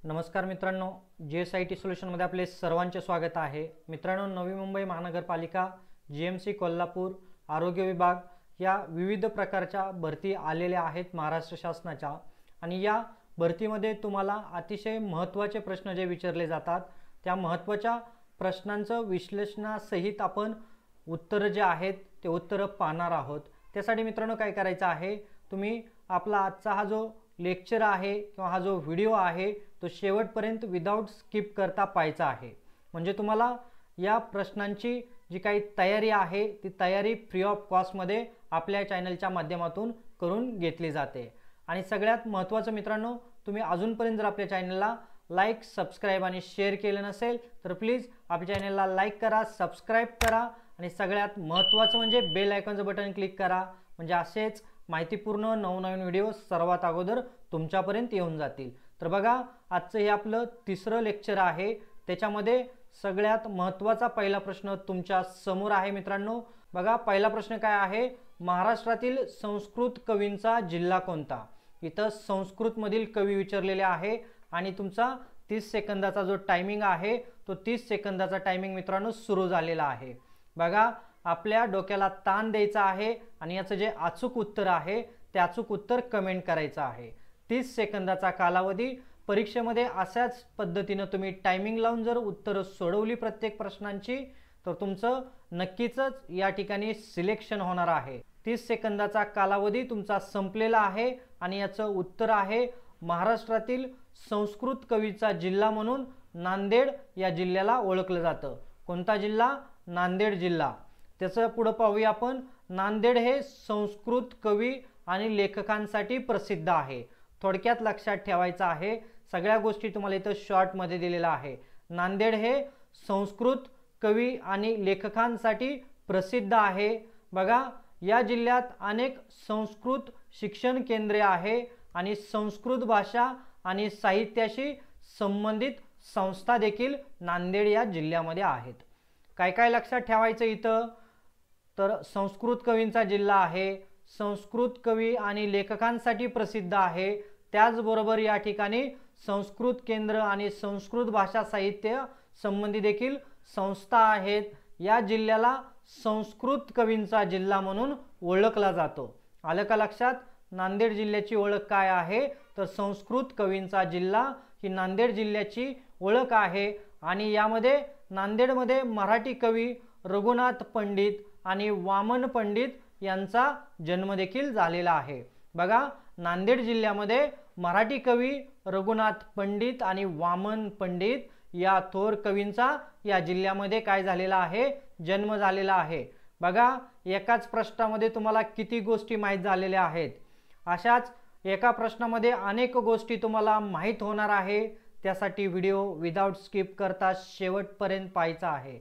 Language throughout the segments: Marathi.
नमस्कार मित्रांनो, JSIT सोल्युशनमध्ये आपले सर्वांचे स्वागत आहे। मित्रांनो, नवी मुंबई महानगरपालिका, GMC कोल्हापूर, आरोग्य विभाग या विविध प्रकारच्या भरती आलेल्या आहेत महाराष्ट्र शासनाच्या। आणि या भरतीमध्ये तुम्हाला अतिशय महत्त्वाचे प्रश्न जे विचारले जातात त्या महत्त्वाच्या प्रश्नांचं विश्लेषणासहित आपण उत्तर जे आहेत ते उत्तर पाहणार आहोत। त्यासाठी मित्रांनो काय करायचं आहे, तुम्ही आपला आजचा हा जो लेक्चर आहे किंवा हा जो व्हिडिओ आहे तो शेवटपर्यंत विदाउट स्किप करता पाहायचा आहे। म्हणजे तुम्हाला या प्रश्नांची जी काही तयारी आहे ती तयारी फ्री ऑफ कॉस्ट मध्ये आपल्या चॅनलच्या माध्यमातून करून घेतली जाते। आणि सगळ्यात महत्त्वाचं मित्रांनो, तुम्ही अजूनपर्यंत जर आपल्या चॅनलला लाईक, सबस्क्राइब आणि शेअर केलं नसेल तर प्लीज आपल्या चॅनलला लाईक करा, सबस्क्राइब करा आणि सगळ्यात महत्त्वाचं म्हणजे बेल आयकॉनचं बटन क्लिक करा। म्हणजे असेच माहितीपूर्ण नवनवीन व्हिडिओ सर्वात अगोदर तुमच्यापर्यंत येऊन जातील। तर बघा, आजचं हे आपलं तिसरं लेक्चर आहे। त्याच्यामध्ये सगळ्यात महत्त्वाचा पहिला प्रश्न तुमच्या समोर आहे मित्रांनो। बघा, पहिला प्रश्न काय आहे, महाराष्ट्रातील संस्कृत कवींचा जिल्हा कोणता? इथं संस्कृत मधील कवी विचारलेले आहे आणि तुमचा 30 सेकंदाचा जो टायमिंग आहे तो 30 सेकंदाचा टायमिंग मित्रांनो सुरू झालेला आहे। बघा, आपल्या डोक्याला ताण द्यायचा आहे आणि याचं जे अचूक उत्तर आहे ते अचूक उत्तर कमेंट करायचं आहे। 30 सेकंदाचा कालावधी। परीक्षेमध्ये अशाच पद्धतीने तुम्ही टायमिंग लावून जर उत्तर सोडवली प्रत्येक प्रश्नांची तर तुमचं नक्कीच या ठिकाणी सिलेक्शन होणार आहे। 30 सेकंदाचा कालावधी तुमचा संपलेला आहे आणि याचं उत्तर आहे महाराष्ट्रातील संस्कृत कवीचा जिल्हा म्हणून नांदेड या जिल्ह्याला ओळखलं जातं। कोणता जिल्हा? नांदेड जिल्हा। त्याचं पुढे पाहूया आपण। नांदेड हे संस्कृत कवी आणि लेखकांसाठी प्रसिद्ध आहे। थोडक्यात लक्षात ठेवायचं आहे, सगळ्या गोष्टी तुम्हाला इथं शॉर्ट मध्ये दिलेला आहे। नांदेड हे संस्कृत कवी आणि लेखकांसाठी प्रसिद्ध आहे। बघा, या जिल्ह्यात अनेक संस्कृत शिक्षण केंद्रे आहे आणि संस्कृत भाषा आणि साहित्याशी संबंधित संस्था देखील नांदेड या जिल्ह्यामध्ये आहेत। काय काय लक्षात ठेवायचं इथं, तर संस्कृत कवींचा जिल्हा आहे, संस्कृत कवी आणि लेखकांसाठी प्रसिद्ध आहे, त्याचबरोबर या ठिकाणी संस्कृत केंद्र आणि संस्कृत भाषा साहित्य संबंधी देखील संस्था आहेत। या जिल्ह्याला संस्कृत कवींचा जिल्हा म्हणून ओळखला जातो। आलं का लक्षात? नांदेड जिल्ह्याची ओळख काय आहे, तर संस्कृत कवींचा जिल्हा ही नांदेड जिल्ह्याची ओळख आहे। आणि यामध्ये नांदेडमध्ये मराठी कवी रघुनाथ पंडित आणि वामन पंडित यांचा जन्म देखील झालेला आहे। बघा, नांदेड जिल्ह्यामध्ये मराठी कवी रघुनाथ पंडित आणि वामन पंडित या थोर कवींचा या जिल्ह्यामध्ये काय झालेला आहे, जन्म झालेला आहे। बघा, एकाच प्रश्नामध्ये तुम्हाला किती गोष्टी माहीत झालेल्या आहेत। अशाच एका प्रश्नामध्ये अनेक गोष्टी तुम्हाला माहीत होणार आहे। त्यासाठी व्हिडिओ विदाउट स्किप करता शेवटपर्यंत पाहायचा आहे।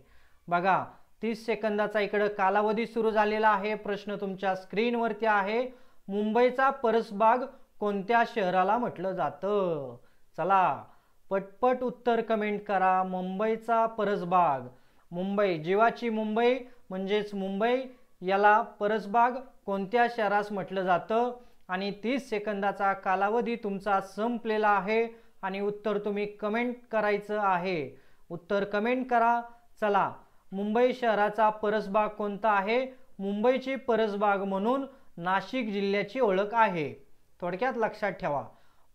बघा, 30 सेकंदाचा इकडे कालावधी सुरू झालेला आहे। प्रश्न तुमच्या स्क्रीनवरती आहे। मुंबईचा परसबाग कोणत्या शहराला म्हटलं जातं? चला पटपट उत्तर कमेंट करा। मुंबईचा परसबाग, मुंबई, जीवाची मुंबई म्हणजेच मुंबई, याला परसबाग कोणत्या शहरास म्हटलं जातं? आणि 30 सेकंदाचा कालावधी तुमचा संपलेला आहे आणि उत्तर तुम्ही कमेंट करायचं आहे। उत्तर कमेंट करा। चला, मुंबई शहराचा परसबाग कोणता आहे? मुंबईची परसबाग म्हणून नाशिक जिल्ह्याची ओळख आहे। थोडक्यात लक्षात ठेवा,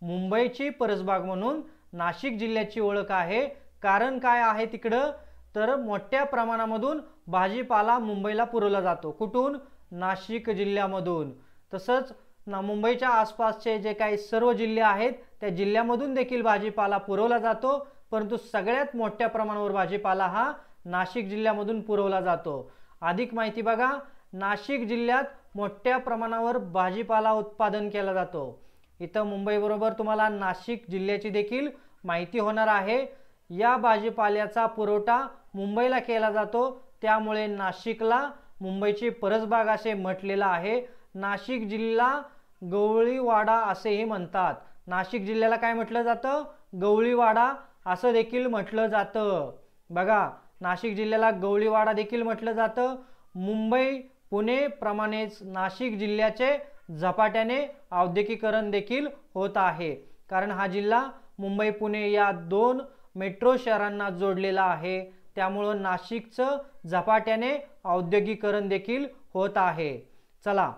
मुंबईची परसबाग म्हणून नाशिक जिल्ह्याची ओळख आहे। कारण काय आहे तिकडं, तर मोठ्या प्रमाणामधून भाजीपाला मुंबईला पुरवला जातो। कुठून? नाशिक जिल्ह्यामधून। तसंच मुंबईच्या आसपासचे जे काही सर्व जिल्हे आहेत त्या जिल्ह्यामधून देखील भाजीपाला पुरवला जातो, परंतु सगळ्यात मोठ्या प्रमाणावर भाजीपाला हा नाशिक जिल्ह्यामधून पुरवला जातो। अधिक माहिती बघा, नाशिक जिल्ह्यात मोठ्या प्रमाणावर भाजीपाला उत्पादन केला जातो। इथं मुंबई बरोबर तुम्हाला नाशिक जिल्ह्याची देखील माहिती होणार आहे। या भाजीपाल्याचा पुरवठा मुंबईला केला जातो, त्यामुळे नाशिकला मुंबईची परसबाग असे म्हटलेलं आहे। नाशिक जिल्हा गवळीवाडा असेही म्हणतात। नाशिक जिल्ह्याला काय म्हटलं जातं? गवळीवाडा असं देखील म्हटलं जातं। बघा, नाशिक जिल्ह्याला गवळीवाडा देखील म्हटलं जातं। मुंबई पुणे प्रमाणेच नाशिक जिल्ह्याचे झपाट्याने औद्योगिकीकरण देखील होत आहे, कारण हा जिल्हा मुंबई पुणे या 2 मेट्रो शहरांना जोडलेला आहे, त्यामुळे नाशिकचं झपाट्याने औद्योगिकरण देखील होत आहे। चला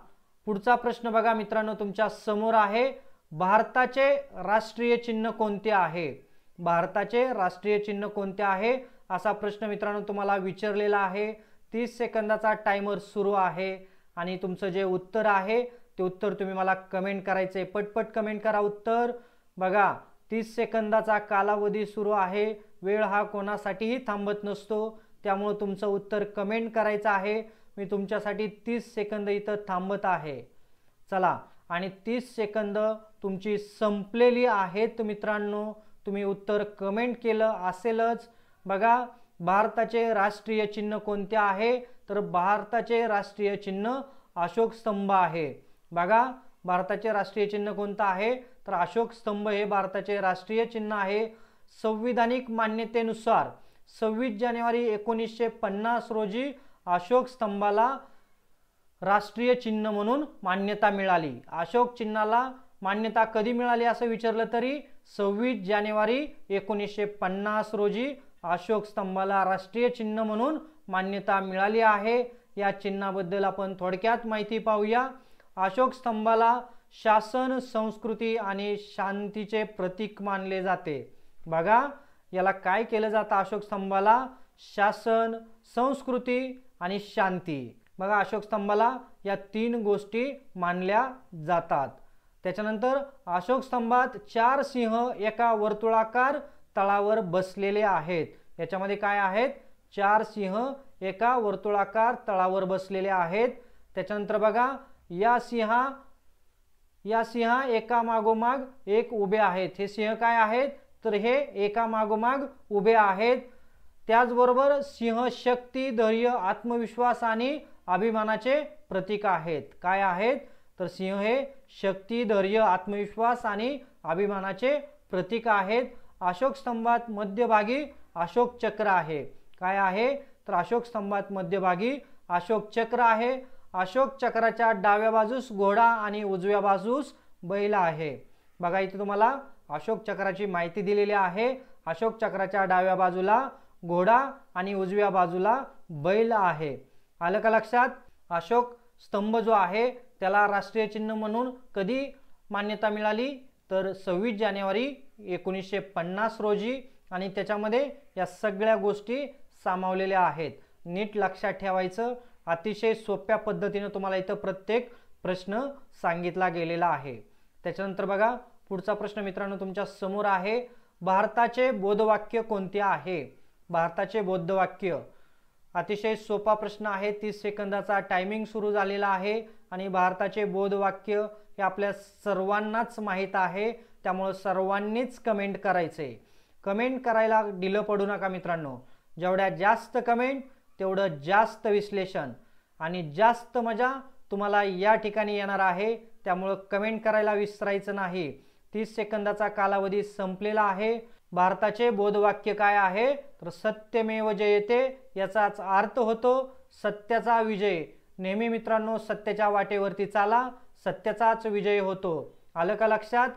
पुढचा प्रश्न बघा मित्रांनो, तुमच्या समोर आहे, भारताचे राष्ट्रीय चिन्ह कोणते आहे? भारताचे राष्ट्रीय चिन्ह कोणते आहे असा प्रश्न मित्रांनो तुम्हाला विचारलेला आहे। 30 सेकंदाचा टाइमर सुरू आहे आणि तुमचं जे उत्तर आहे ते उत्तर तुम्ही मला कमेंट करायचे, पटपट कमेंट करा उत्तर। बघा 30 सेकंदाचा कालावधी सुरू आहे, वेळ हा कोणासाठीही थांबत नसतो, त्यामुळे तुमचं उत्तर कमेंट करायचं आहे। मी तुमच्यासाठी 30 सेकंद इथं थांबत आहे। चला आणि 30 सेकंद तुमची संपलेली आहेत मित्रांनो, तुम्ही उत्तर कमेंट केलं असेलच। बघा भारताचे राष्ट्रीय चिन्ह कोणते आहे? तर भारताचे राष्ट्रीय चिन्ह अशोक स्तंभ आहे। बघा भारताचे राष्ट्रीय चिन्ह कोणतं आहे? तर अशोक स्तंभ हे भारताचे राष्ट्रीय चिन्ह आहे। संविधानिक मान्यतेनुसार 26 जानेवारी 1950 रोजी अशोक स्तंभाला राष्ट्रीय चिन्ह म्हणून मान्यता मिळाली। अशोक चिन्हाला मान्यता कधी मिळाली असं विचारलं तरी 26 जानेवारी 1950 रोजी अशोक स्तंभाला राष्ट्रीय चिन्ह म्हणून मान्यता मिळाली आहे। या चिन्हाबद्दल आपण थोडक्यात माहिती पाहूया। अशोक स्तंभाला शासन, संस्कृती आणि शांतीचे प्रतीक मानले जाते। बघा याला काय केलं जातं? अशोक स्तंभाला शासन, संस्कृती आणि शांती। बघा अशोक स्तंभाला या 3 गोष्टी मानल्या जातात। त्याच्यानंतर अशोक स्तंभात 4 सिंह एका वर्तुळाकार तळावर बसलेले आहेत। याच्यामध्ये काय आहेत? 4 सिंह एका वर्तुळाकार तळावर बसलेले आहेत। त्याच्यानंतर बघा या सिंह एका मागोमाग एक उभे आहेत। हे सिंह काय आहेत? तर हे एका मागोमाग उभे आहेत। त्याचबरोबर सिंह शक्ती, धैर्य, आत्मविश्वास आणि अभिमानाचे प्रतीक आहेत। काय आहेत? तर सिंह हे शक्ती, धैर्य, आत्मविश्वास आणि अभिमानाचे प्रतीक आहेत। अशोक स्तंभात मध्यभागी अशोक चक्र आहे। काय आहे? तर अशोक स्तंभात मध्यभागी अशोक चक्र आहे। अशोक चक्राच्या डाव्या बाजूस घोडा आणि उजव्या बाजूस बैल आहे। बघा इथे तुम्हाला अशोक चक्राची माहिती दिलेली आहे। अशोक चक्राच्या डाव्या बाजूला घोडा आणि उजव्या बाजूला बैल आहे। आलं का लक्षात? अशोक स्तंभ जो आहे त्याला राष्ट्रीय चिन्ह म्हणून कधी मान्यता मिळाली? तर 26 जानेवारी 1950 रोजी, आणि त्याच्यामध्ये या सगळ्या गोष्टी सामावलेल्या आहेत। नीट लक्षात ठेवायचं, अतिशय सोप्या पद्धतीने तुम्हाला इथं प्रत्येक प्रश्न सांगितला गेलेला आहे। त्याच्यानंतर बघा पुढचा प्रश्न मित्रांनो तुमच्या समोर आहे, भारताचे बोधवाक्य कोणते आहे? भारताचे बोधवाक्य अतिशय सोपा प्रश्न आहे। 30 सेकंदाचा टायमिंग सुरू झालेला आहे आणि भारताचे बोधवाक्य हे आपल्या सर्वांनाच माहीत आहे, त्यामुळे सर्वांनीच कमेंट करायचे। कमेंट करायला ढिलं पडू नका मित्रांनो, जेवढ्या जास्त कमेंट तेवढं जास्त विश्लेषण आणि जास्त मजा तुम्हाला या ठिकाणी येणार आहे, त्यामुळे कमेंट करायला विसरायचं नाही। 30 सेकंदाचा कालावधी संपलेला आहे। भारताचे बोधवाक्य काय आहे? तर सत्यमेव जयते, याचाच अर्थ होतो सत्याचा विजय। नेहमी मित्रांनो सत्याच्या वाटेवरती चाला, सत्याचाच विजय होतो। आलं का लक्षात?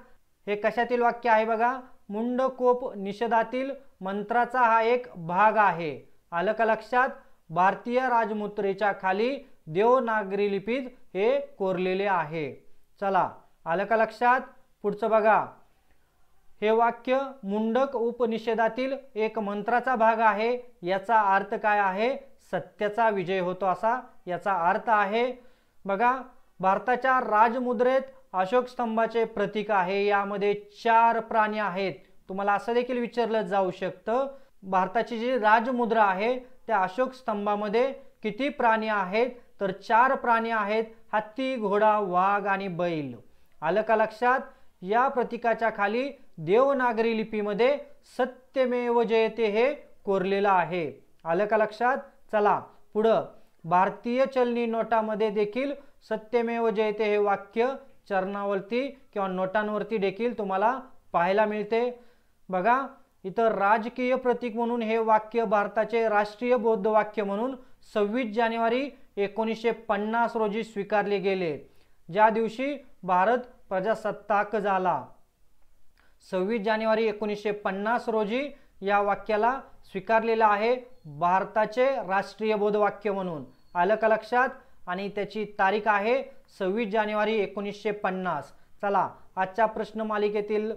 हे कशातील वाक्य आहे बघा? मुंडकोप निषेधातील मंत्राचा हा एक भाग आहे। आलं का लक्षात? भारतीय राजमुद्रेच्या खाली देवनागरी लिपीत हे कोरलेले आहे। चला आलं का लक्षात? पुढचं बघा, हे वाक्य मुंडक उपनिषेधातील एक मंत्राचा भाग आहे। याचा अर्थ काय आहे? सत्याचा विजय होतो असा याचा अर्थ आहे। बघा भारताच्या राजमुद्रेत अशोक स्तंभाचे प्रतीक आहे। यामध्ये 4 प्राणी आहेत। तुम्हाला असं देखील विचारलं जाऊ शकतं, भारताची जी राजमुद्रा आहे त्या अशोक स्तंभामध्ये किती प्राणी आहेत? तर 4 प्राणी आहेत, हत्ती, घोडा, वाघ आणि बैल। आलं का लक्षात? या प्रतीकाच्या खाली देवनागरी लिपीमध्ये सत्यमेव जयते हे कोरलेलं आहे। आलं का लक्षात? चला पुढं, भारतीय चलनी नोटामध्ये देखील सत्यमेव जयते हे वाक्य चरणावरती किंवा नोटांवरती देखील तुम्हाला पाहायला मिळते। बघा इतर राजकीय प्रतीक म्हणून हे वाक्य भारताचे राष्ट्रीय बौद्ध वाक्य म्हणून 26 जानेवारी 1950 रोजी स्वीकारले गेले, ज्या दिवशी भारत प्रजासत्ताक झाला। 26 जानेवारी 1950 रोजी या वाक्याला स्वीकारलेलं आहे भारताचे राष्ट्रीय बोधवाक्य म्हणून। आलं का लक्षात? आणि त्याची तारीख आहे 26 जानेवारी 1950। चला, आजच्या प्रश्न मालिकेतील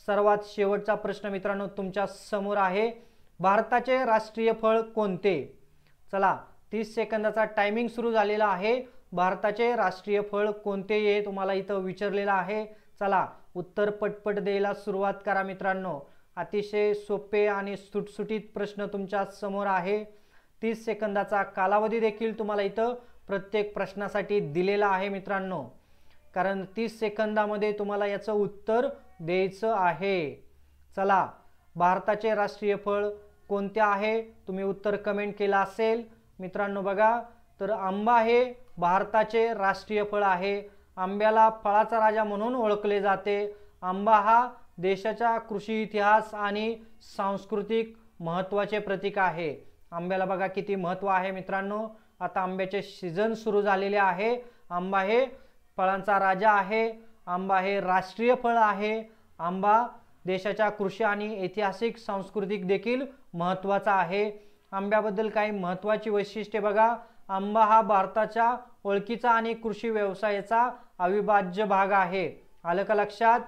सर्वात शेवटचा प्रश्न मित्रांनो तुमच्या समोर आहे, भारताचे राष्ट्रीय फळ कोणते? चला, 30 सेकंदाचा टायमिंग सुरू झालेला आहे। भारताचे राष्ट्रीय फळ कोणते हे तुम्हाला इथं विचारलेलं आहे। चला, उत्तर पटपट द्यायला सुरुवात करा मित्रांनो। अतिशय सोपे आणि सुटसुटीत प्रश्न तुमच्या समोर आहे। 30 सेकंदाचा कालावधी देखील तुम्हाला इथं प्रत्येक प्रश्नासाठी दिलेला आहे मित्रांनो, कारण 30 सेकंदामध्ये तुम्हाला याचं उत्तर द्यायचं आहे। चला, भारताचे राष्ट्रीय फळ कोणते आहे? तुम्ही उत्तर कमेंट केलं असेल मित्रांनो। बघा, तर आंबा हे भारताचे राष्ट्रीय फळ आहे। आंब्याला फळाचा राजा म्हणून ओळखले जाते। आंबा हा देशाच्या कृषी इतिहास आणि सांस्कृतिक महत्त्वाचे प्रतीक आहे। आंब्याला बघा किती महत्त्व आहे मित्रांनो। आता आंब्याचे सीझन सुरू झालेले आहे। आंबा हे फळांचा राजा आहे। आंबा हे राष्ट्रीय फळ आहे। आंबा देशाच्या कृषी आणि ऐतिहासिक सांस्कृतिक देखील महत्त्वाचा आहे। आंब्याबद्दल काही महत्त्वाची वैशिष्ट्ये बघा। आंबा हा भारताच्या ओळखीचा आणि कृषी व्यवसायाचा अविभाज्य भाग आहे। आलं का लक्षात?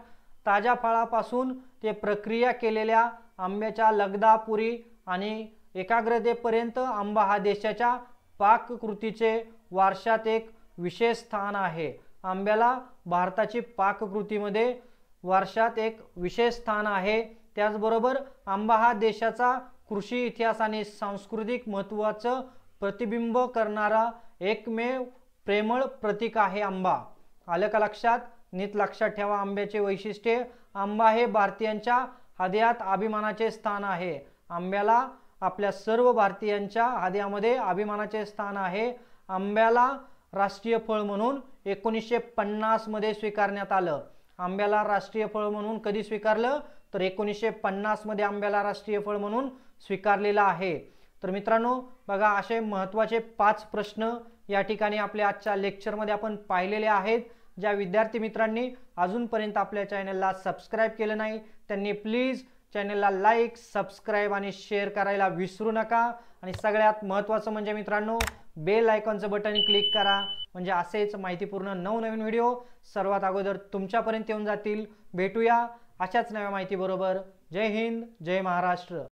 ताज्या फळापासून ते प्रक्रिया केलेल्या आंब्याच्या लगदा, पुरी आणि एकाग्रतेपर्यंत आंबा हा देशाच्या पाककृतीचे वारशात एक विशेष स्थान आहे। आंब्याला भारताची पाककृतीमध्ये वारशात एक विशेष स्थान आहे। त्याचबरोबर आंबा हा देशाचा कृषी इतिहास आणि सांस्कृतिक महत्त्वाचं प्रतिबिंब करणारा एकमेव प्रेमळ प्रतीक आहे आंबा। आलं का लक्षात? नीट लक्षात ठेवा आंब्याचे वैशिष्ट्ये। आंबा हे भारतीयांच्या हृदयात अभिमानाचे स्थान आहे। आंब्याला आपल्या सर्व भारतीयांच्या हृदयामध्ये अभिमानाचे स्थान आहे। आंब्याला राष्ट्रीय फळ म्हणून 1950 मध्ये स्वीकारण्यात आलं। आंब्याला राष्ट्रीय फळ म्हणून कधी स्वीकारलं? तर 1950 मध्ये आंब्याला राष्ट्रीय फळ म्हणून स्वीकारलेला आहे। तर मित्रांनो बघा, असे महत्त्वाचे 5 प्रश्न या ठिकाणी आपल्या आजच्या लेक्चरमध्ये आपण पाहिलेले आहेत। ज्या विद्यार्थी मित्रांनी अजूनपर्यंत आपल्या चॅनलला सबस्क्राइब केलं नाही त्यांनी प्लीज चॅनलला लाईक, सबस्क्राइब आणि शेअर करायला विसरू नका। आणि सगळ्यात महत्त्वाचं म्हणजे मित्रांनो, बेल आयकॉनचं बटन क्लिक करा, म्हणजे असेच माहितीपूर्ण नवनवीन व्हिडिओ सर्वात अगोदर तुमच्यापर्यंत येऊन जातील। भेटूया अशाच नव्या माहिती बरोबर। जय हिंद, जय महाराष्ट्र।